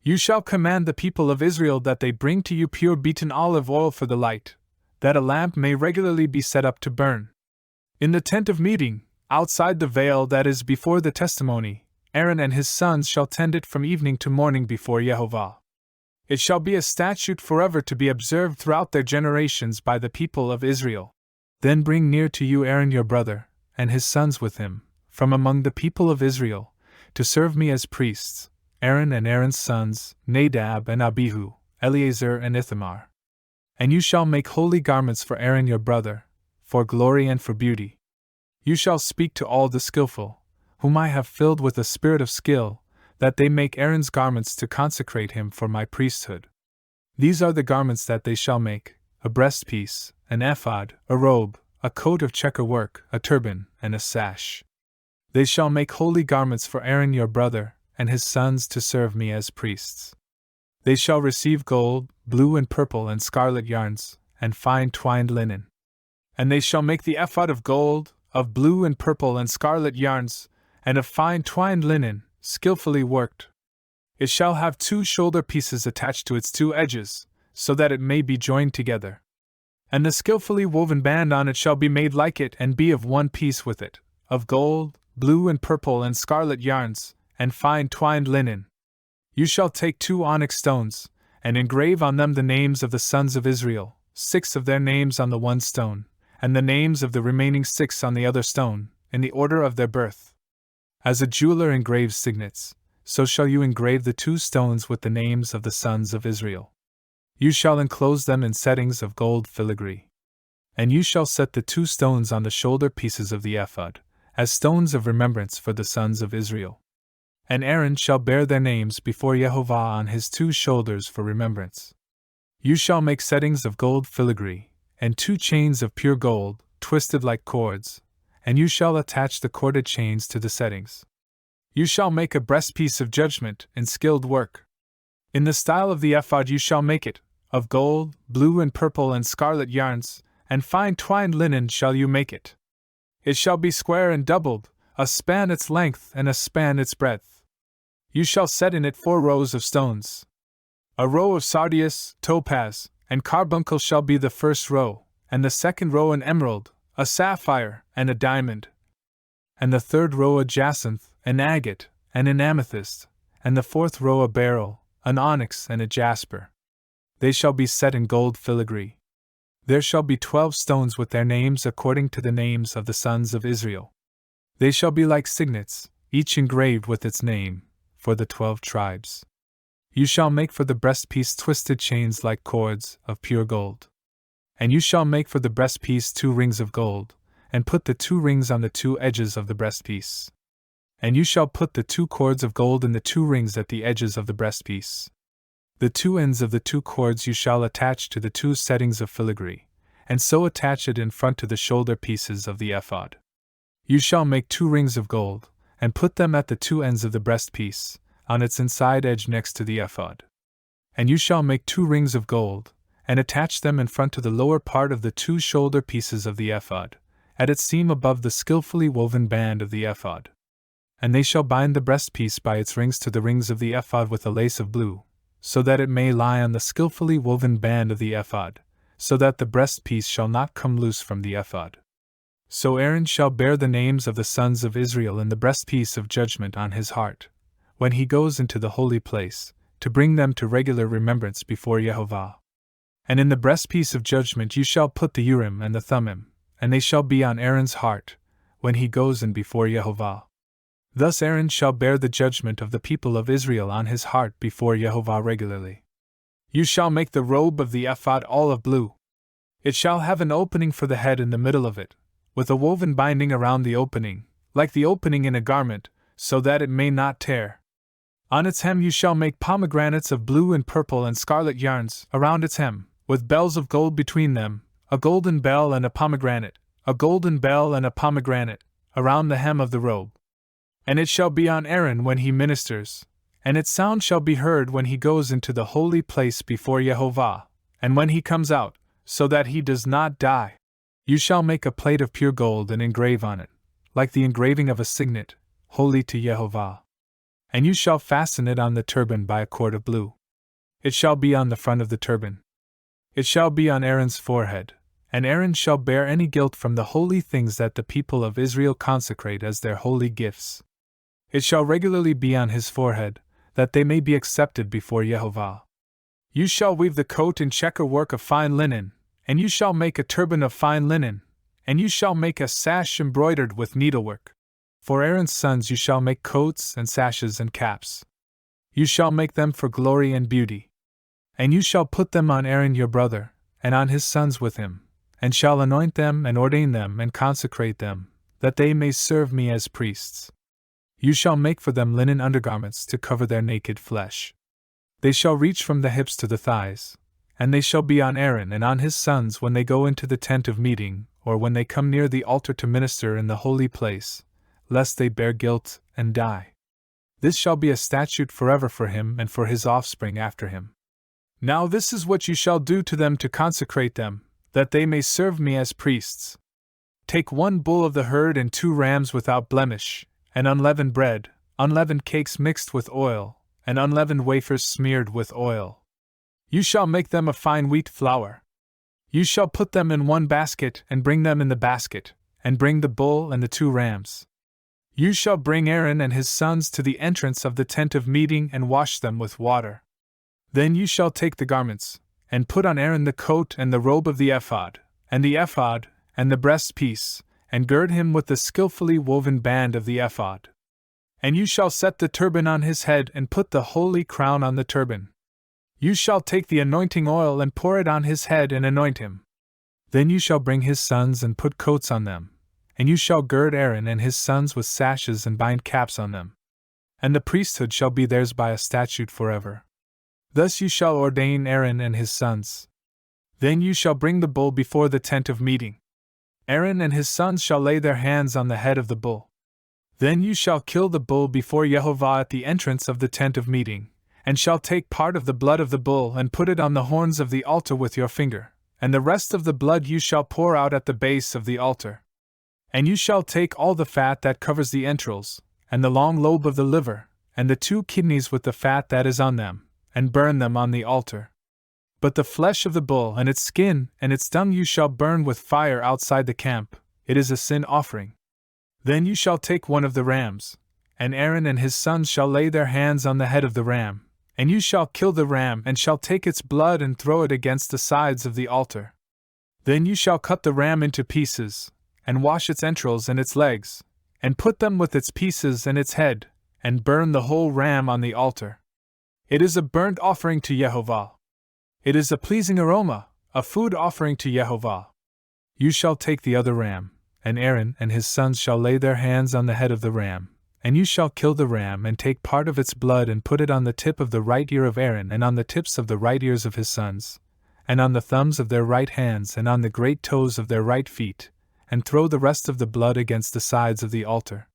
You shall command the people of Israel that they bring to you pure beaten olive oil for the light, that a lamp may regularly be set up to burn. In the tent of meeting, outside the veil that is before the testimony, Aaron and his sons shall tend it from evening to morning before YeHoVah. It shall be a statute forever to be observed throughout their generations by the people of Israel. Then bring near to you Aaron your brother, and his sons with him, from among the people of Israel, to serve me as priests, Aaron and Aaron's sons, Nadab and Abihu, Eleazar and Ithamar. And you shall make holy garments for Aaron your brother, for glory and for beauty. You shall speak to all the skillful, whom I have filled with a spirit of skill, that they make Aaron's garments to consecrate him for my priesthood. These are the garments that they shall make: a breastpiece, an ephod, a robe, a coat of checker work, a turban, and a sash. They shall make holy garments for Aaron your brother, and his sons to serve me as priests. They shall receive gold, blue and purple and scarlet yarns, and fine twined linen. And they shall make the ephod of gold, of blue and purple and scarlet yarns, and of fine twined linen, skillfully worked. It shall have 2 shoulder pieces attached to its 2 edges, so that it may be joined together. And the skillfully woven band on it shall be made like it and be of one piece with it, of gold, blue and purple and scarlet yarns, and fine twined linen. You shall take 2 onyx stones, and engrave on them the names of the sons of Israel, 6 of their names on the one stone, and the names of the remaining 6 on the other stone, in the order of their birth. As a jeweler engraves signets, so shall you engrave the 2 stones with the names of the sons of Israel. You shall enclose them in settings of gold filigree. And you shall set the 2 stones on the shoulder pieces of the ephod, as stones of remembrance for the sons of Israel. And Aaron shall bear their names before YeHoVah on his 2 shoulders for remembrance. You shall make settings of gold filigree, and 2 chains of pure gold, twisted like cords, and you shall attach the corded chains to the settings. You shall make a breastpiece of judgment in skilled work. In the style of the ephod you shall make it, of gold, blue and purple and scarlet yarns, and fine twined linen shall you make it. It shall be square and doubled, a span its length and a span its breadth. You shall set in it 4 rows of stones. A row of sardius, topaz, and carbuncle shall be the first row, and the second row an emerald, a sapphire, and a diamond. And the third row a jacinth, an agate, and an amethyst, and the 4th row a beryl, an onyx, and a jasper. They shall be set in gold filigree. There shall be 12 stones with their names according to the names of the sons of Israel. They shall be like signets, each engraved with its name, for the 12 tribes. You shall make for the breastpiece twisted chains like cords, of pure gold. And you shall make for the breastpiece 2 rings of gold, and put the 2 rings on the 2 edges of the breastpiece. And you shall put the 2 cords of gold in the 2 rings at the edges of the breastpiece. The 2 ends of the 2 cords you shall attach to the 2 settings of filigree, and so attach it in front to the shoulder pieces of the ephod. You shall make 2 rings of gold, and put them at the 2 ends of the breastpiece, on its inside edge next to the ephod. And you shall make 2 rings of gold, and attach them in front to the lower part of the 2 shoulder pieces of the ephod, at its seam above the skillfully woven band of the ephod. And they shall bind the breastpiece by its rings to the rings of the ephod with a lace of blue, so that it may lie on the skillfully woven band of the ephod, so that the breastpiece shall not come loose from the ephod. So Aaron shall bear the names of the sons of Israel in the breastpiece of judgment on his heart, when he goes into the holy place, to bring them to regular remembrance before YeHoVah. And in the breastpiece of judgment you shall put the Urim and the Thummim, and they shall be on Aaron's heart, when he goes in before YeHoVah. Thus Aaron shall bear the judgment of the people of Israel on his heart before YeHoVah regularly. You shall make the robe of the ephod olive blue. It shall have an opening for the head in the middle of it, with a woven binding around the opening, like the opening in a garment, so that it may not tear. On its hem you shall make pomegranates of blue and purple and scarlet yarns around its hem, with bells of gold between them, a golden bell and a pomegranate, a golden bell and a pomegranate, around the hem of the robe. And it shall be on Aaron when he ministers, and its sound shall be heard when he goes into the holy place before YeHoVah, and when he comes out, so that he does not die. You shall make a plate of pure gold and engrave on it, like the engraving of a signet, holy to YeHoVah. And you shall fasten it on the turban by a cord of blue. It shall be on the front of the turban. It shall be on Aaron's forehead, and Aaron shall bear any guilt from the holy things that the people of Israel consecrate as their holy gifts. It shall regularly be on his forehead, that they may be accepted before YeHoVah. You shall weave the coat in checker work of fine linen, and you shall make a turban of fine linen, and you shall make a sash embroidered with needlework. For Aaron's sons you shall make coats and sashes and caps. You shall make them for glory and beauty. And you shall put them on Aaron your brother, and on his sons with him, and shall anoint them and ordain them and consecrate them, that they may serve me as priests. You shall make for them linen undergarments to cover their naked flesh. They shall reach from the hips to the thighs, and they shall be on Aaron and on his sons when they go into the tent of meeting, or when they come near the altar to minister in the holy place, lest they bear guilt and die. This shall be a statute forever for him and for his offspring after him. Now this is what you shall do to them to consecrate them, that they may serve me as priests. Take 1 bull of the herd and 2 rams without blemish, and unleavened bread, unleavened cakes mixed with oil, and unleavened wafers smeared with oil. You shall make them of fine wheat flour. You shall put them in 1 basket and bring them in the basket, and bring the bull and the 2 rams. You shall bring Aaron and his sons to the entrance of the tent of meeting and wash them with water. Then you shall take the garments, and put on Aaron the coat and the robe of the ephod, and the breastpiece, and gird him with the skillfully woven band of the ephod. And you shall set the turban on his head and put the holy crown on the turban. You shall take the anointing oil and pour it on his head and anoint him. Then you shall bring his sons and put coats on them, and you shall gird Aaron and his sons with sashes and bind caps on them. And the priesthood shall be theirs by a statute forever. Thus you shall ordain Aaron and his sons. Then you shall bring the bull before the tent of meeting. Aaron and his sons shall lay their hands on the head of the bull. Then you shall kill the bull before YeHoVah at the entrance of the tent of meeting, and shall take part of the blood of the bull and put it on the horns of the altar with your finger, and the rest of the blood you shall pour out at the base of the altar. And you shall take all the fat that covers the entrails, and the long lobe of the liver, and the 2 kidneys with the fat that is on them, and burn them on the altar. But the flesh of the bull and its skin and its dung you shall burn with fire outside the camp, it is a sin offering. Then you shall take 1 of the rams, and Aaron and his sons shall lay their hands on the head of the ram, and you shall kill the ram and shall take its blood and throw it against the sides of the altar. Then you shall cut the ram into pieces, and wash its entrails and its legs, and put them with its pieces and its head, and burn the whole ram on the altar. It is a burnt offering to YeHoVah. It is a pleasing aroma, a food offering to YeHoVah. You shall take the other ram, and Aaron and his sons shall lay their hands on the head of the ram, and you shall kill the ram and take part of its blood and put it on the tip of the right ear of Aaron and on the tips of the right ears of his sons, and on the thumbs of their right hands and on the great toes of their right feet, and throw the rest of the blood against the sides of the altar.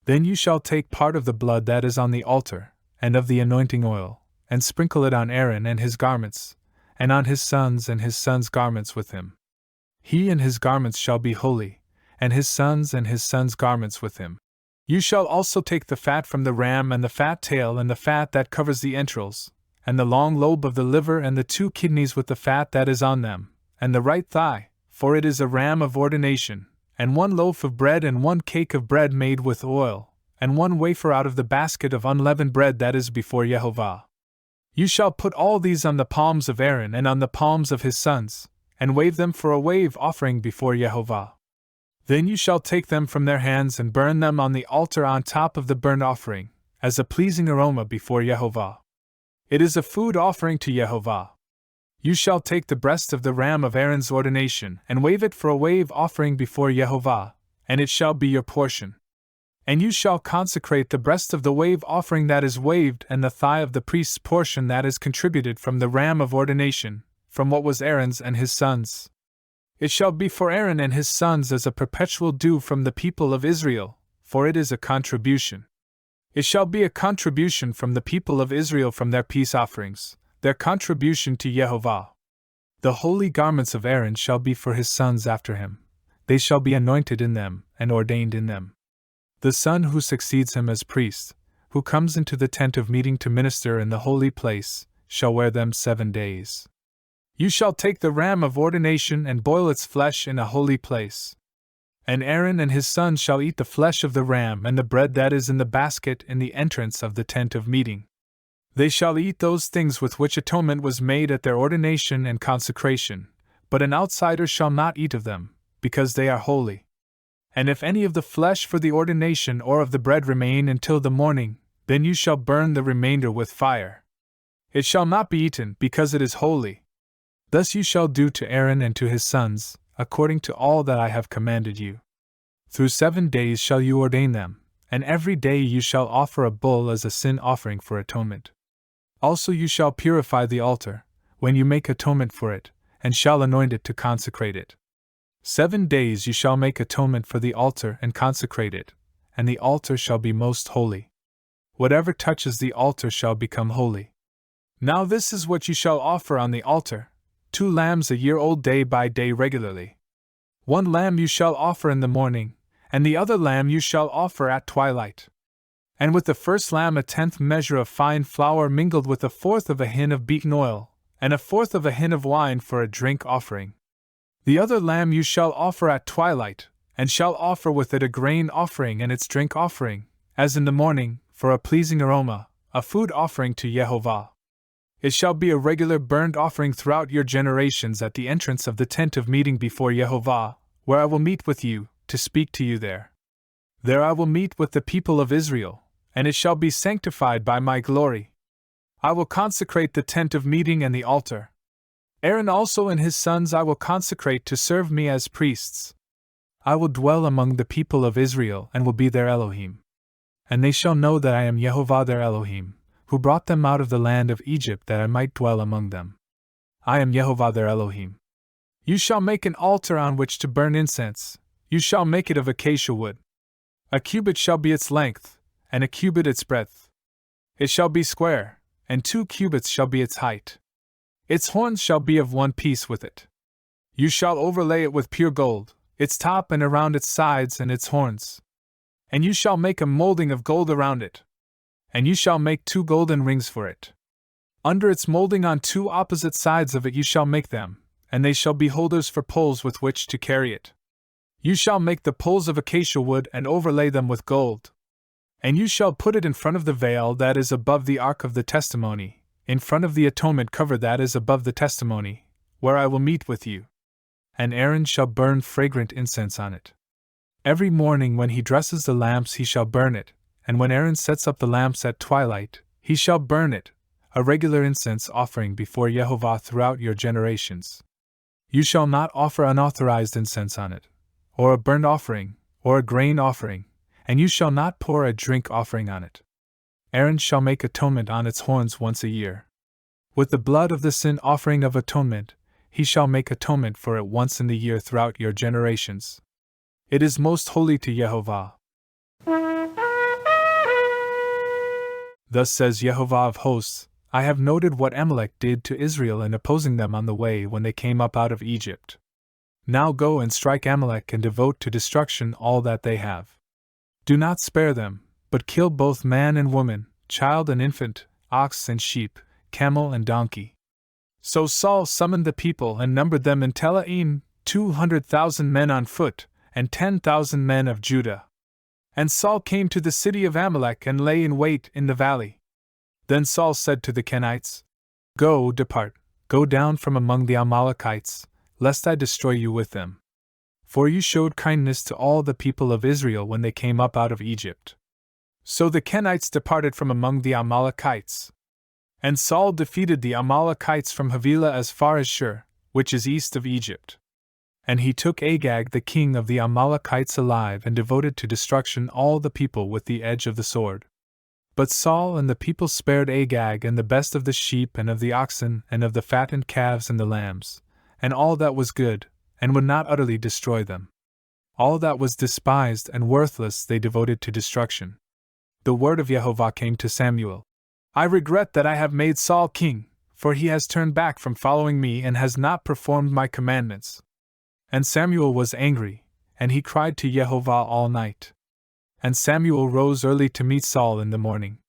Then you shall take part of the blood that is on the altar, and of the anointing oil, and sprinkle it on Aaron and his garments, and on his sons garments with him. He and his garments shall be holy, and his sons garments with him. You shall also take the fat from the ram and the fat tail and the fat that covers the entrails, and the long lobe of the liver and the 2 kidneys with the fat that is on them, and the right thigh, for it is a ram of ordination, and 1 loaf of bread and 1 cake of bread made with oil, and 1 wafer out of the basket of unleavened bread that is before YeHoVah. You shall put all these on the palms of Aaron and on the palms of his sons, and wave them for a wave offering before YeHoVah. Then you shall take them from their hands and burn them on the altar on top of the burnt offering, as a pleasing aroma before YeHoVah. It is a food offering to YeHoVah. You shall take the breast of the ram of Aaron's ordination and wave it for a wave offering before YeHoVah, and it shall be your portion. And you shall consecrate the breast of the wave offering that is waved and the thigh of the priest's portion that is contributed from the ram of ordination, from what was Aaron's and his sons. It shall be for Aaron and his sons as a perpetual due from the people of Israel, for it is a contribution. It shall be a contribution from the people of Israel from their peace offerings, their contribution to YeHoVah. The holy garments of Aaron shall be for his sons after him. They shall be anointed in them and ordained in them. The son who succeeds him as priest, who comes into the tent of meeting to minister in the holy place, shall wear them 7 days. You shall take the ram of ordination and boil its flesh in a holy place. And Aaron and his sons shall eat the flesh of the ram and the bread that is in the basket in the entrance of the tent of meeting. They shall eat those things with which atonement was made at their ordination and consecration, but an outsider shall not eat of them, because they are holy. And if any of the flesh for the ordination or of the bread remain until the morning, then you shall burn the remainder with fire. It shall not be eaten, because it is holy. Thus you shall do to Aaron and to his sons, according to all that I have commanded you. Through 7 days shall you ordain them, and every day you shall offer a bull as a sin offering for atonement. Also you shall purify the altar, when you make atonement for it, and shall anoint it to consecrate it. 7 days you shall make atonement for the altar and consecrate it, and the altar shall be most holy. Whatever touches the altar shall become holy. Now this is what you shall offer on the altar: 2 lambs a year old day by day regularly. 1 lamb you shall offer in the morning, and the other lamb you shall offer at twilight. And with the first lamb 1/10 measure of fine flour mingled with 1/4 of a hin of beaten oil, and 1/4 of a hin of wine for a drink offering. The other lamb you shall offer at twilight, and shall offer with it a grain offering and its drink offering, as in the morning, for a pleasing aroma, a food offering to YeHoVah. It shall be a regular burnt offering throughout your generations at the entrance of the tent of meeting before YeHoVah, where I will meet with you, to speak to you there. There I will meet with the people of Israel, and it shall be sanctified by my glory. I will consecrate the tent of meeting and the altar. Aaron also and his sons I will consecrate to serve me as priests. I will dwell among the people of Israel and will be their Elohim. And they shall know that I am YeHoVah their Elohim, who brought them out of the land of Egypt that I might dwell among them. I am YeHoVah their Elohim. You shall make an altar on which to burn incense. You shall make it of acacia wood. 1 cubit shall be its length, and 1 cubit its breadth. It shall be square, and 2 cubits shall be its height. Its horns shall be of one piece with it. You shall overlay it with pure gold, its top and around its sides and its horns. And you shall make a molding of gold around it. And you shall make 2 golden rings for it. Under its molding on 2 opposite sides of it you shall make them, and they shall be holders for poles with which to carry it. You shall make the poles of acacia wood and overlay them with gold. And you shall put it in front of the veil that is above the ark of the testimony, in front of the atonement cover that is above the testimony, where I will meet with you. And Aaron shall burn fragrant incense on it. Every morning when he dresses the lamps he shall burn it, and when Aaron sets up the lamps at twilight, he shall burn it, a regular incense offering before YeHoVah throughout your generations. You shall not offer unauthorized incense on it, or a burnt offering, or a grain offering, and you shall not pour a drink offering on it. Aaron shall make atonement on its horns once a year. With the blood of the sin offering of atonement, he shall make atonement for it once in the year throughout your generations. It is most holy to YeHoVah. Thus says YeHoVah of hosts, I have noted what Amalek did to Israel in opposing them on the way when they came up out of Egypt. Now go and strike Amalek and devote to destruction all that they have. Do not spare them, but kill both man and woman, child and infant, ox and sheep, camel and donkey. So Saul summoned the people and numbered them in Telaim, 200,000 men on foot, and 10,000 men of Judah. And Saul came to the city of Amalek and lay in wait in the valley. Then Saul said to the Kenites, Depart, go down from among the Amalekites, lest I destroy you with them. For you showed kindness to all the people of Israel when they came up out of Egypt. So the Kenites departed from among the Amalekites. And Saul defeated the Amalekites from Havilah as far as Shur, which is east of Egypt. And he took Agag the king of the Amalekites alive and devoted to destruction all the people with the edge of the sword. But Saul and the people spared Agag and the best of the sheep and of the oxen and of the fattened calves and the lambs, and all that was good, and would not utterly destroy them. All that was despised and worthless they devoted to destruction. The word of YeHoVah came to Samuel. I regret that I have made Saul king, for he has turned back from following me and has not performed my commandments. And Samuel was angry, and he cried to YeHoVah all night. And Samuel rose early to meet Saul in the morning.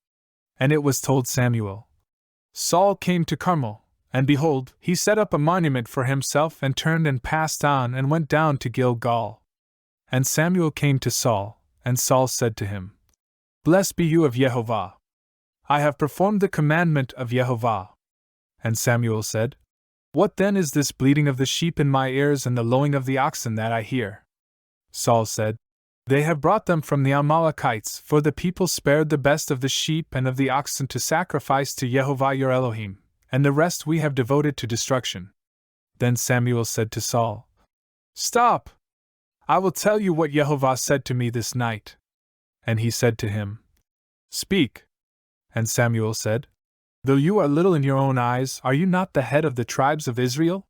And it was told Samuel. Saul came to Carmel, and behold, he set up a monument for himself and turned and passed on and went down to Gilgal. And Samuel came to Saul, and Saul said to him, Blessed be you of YeHoVah. I have performed the commandment of YeHoVah. And Samuel said, What then is this bleating of the sheep in my ears and the lowing of the oxen that I hear? Saul said, They have brought them from the Amalekites, for the people spared the best of the sheep and of the oxen to sacrifice to YeHoVah your Elohim, and the rest we have devoted to destruction. Then Samuel said to Saul, Stop! I will tell you what YeHoVah said to me this night. And he said to him, Speak. And Samuel said, Though you are little in your own eyes, are you not the head of the tribes of Israel?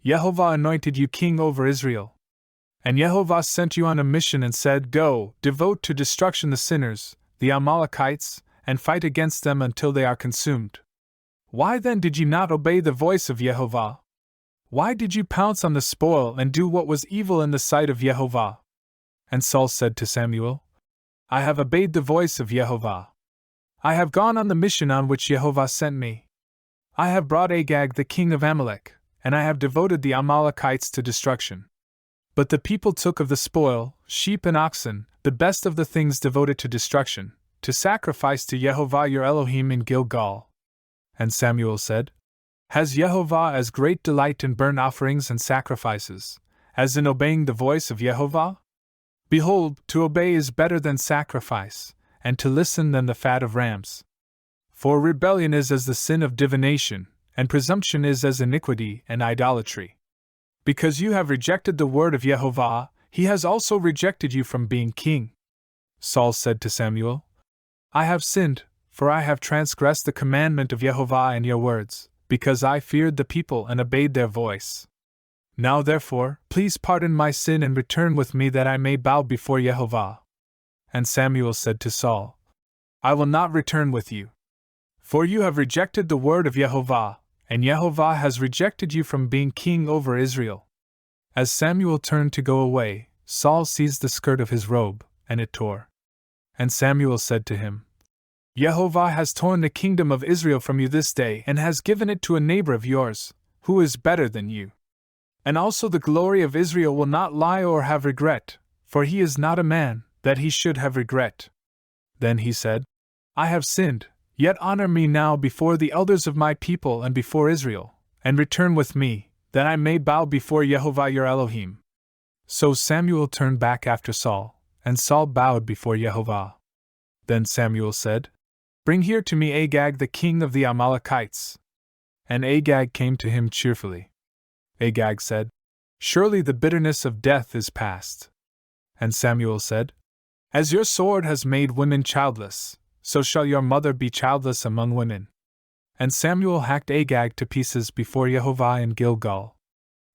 YeHoVah anointed you king over Israel. And YeHoVah sent you on a mission and said, Go, devote to destruction the sinners, the Amalekites, and fight against them until they are consumed. Why then did you not obey the voice of YeHoVah? Why did you pounce on the spoil and do what was evil in the sight of YeHoVah? And Saul said to Samuel, I have obeyed the voice of YeHoVah. I have gone on the mission on which YeHoVah sent me. I have brought Agag the king of Amalek, and I have devoted the Amalekites to destruction. But the people took of the spoil, sheep and oxen, the best of the things devoted to destruction, to sacrifice to YeHoVah your Elohim in Gilgal. And Samuel said, Has YeHoVah as great delight in burnt offerings and sacrifices, as in obeying the voice of YeHoVah? Behold, to obey is better than sacrifice, and to listen than the fat of rams. For rebellion is as the sin of divination, and presumption is as iniquity and idolatry. Because you have rejected the word of YeHoVah, he has also rejected you from being king. Saul said to Samuel, I have sinned, for I have transgressed the commandment of YeHoVah and your words, because I feared the people and obeyed their voice. Now therefore, please pardon my sin and return with me that I may bow before YeHoVah. And Samuel said to Saul, I will not return with you. For you have rejected the word of YeHoVah, and YeHoVah has rejected you from being king over Israel. As Samuel turned to go away, Saul seized the skirt of his robe, and it tore. And Samuel said to him, YeHoVah has torn the kingdom of Israel from you this day and has given it to a neighbor of yours, who is better than you. And also the glory of Israel will not lie or have regret, for he is not a man, that he should have regret. Then he said, I have sinned, yet honor me now before the elders of my people and before Israel, and return with me, that I may bow before YeHoVah your Elohim. So Samuel turned back after Saul, and Saul bowed before YeHoVah. Then Samuel said, Bring here to me Agag the king of the Amalekites. And Agag came to him cheerfully. Agag said, Surely the bitterness of death is past. And Samuel said, As your sword has made women childless, so shall your mother be childless among women. And Samuel hacked Agag to pieces before YeHoVah in Gilgal.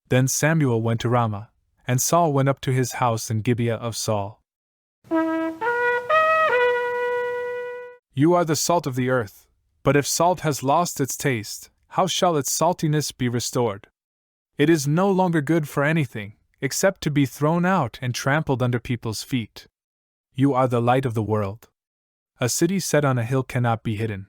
Then Samuel went to Ramah, and Saul went up to his house in Gibeah of Saul. You are the salt of the earth, but if salt has lost its taste, how shall its saltiness be restored? It is no longer good for anything, except to be thrown out and trampled under people's feet. You are the light of the world. A city set on a hill cannot be hidden.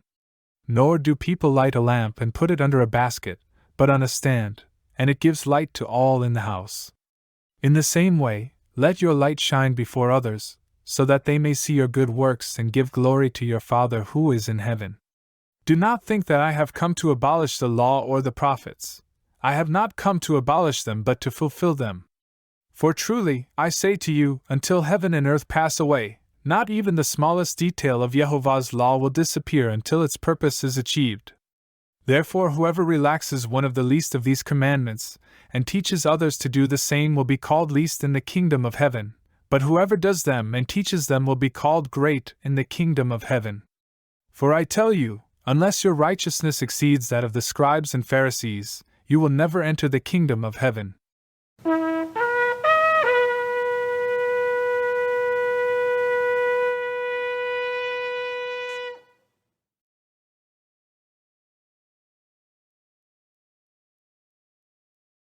Nor do people light a lamp and put it under a basket, but on a stand, and it gives light to all in the house. In the same way, let your light shine before others, so that they may see your good works and give glory to your Father who is in heaven. Do not think that I have come to abolish the law or the prophets. I have not come to abolish them but to fulfill them. For truly, I say to you, until heaven and earth pass away, not even the smallest detail of YeHoVah's law will disappear until its purpose is achieved. Therefore whoever relaxes one of the least of these commandments, and teaches others to do the same will be called least in the kingdom of heaven, but whoever does them and teaches them will be called great in the kingdom of heaven. For I tell you, unless your righteousness exceeds that of the scribes and Pharisees, you will never enter the kingdom of heaven.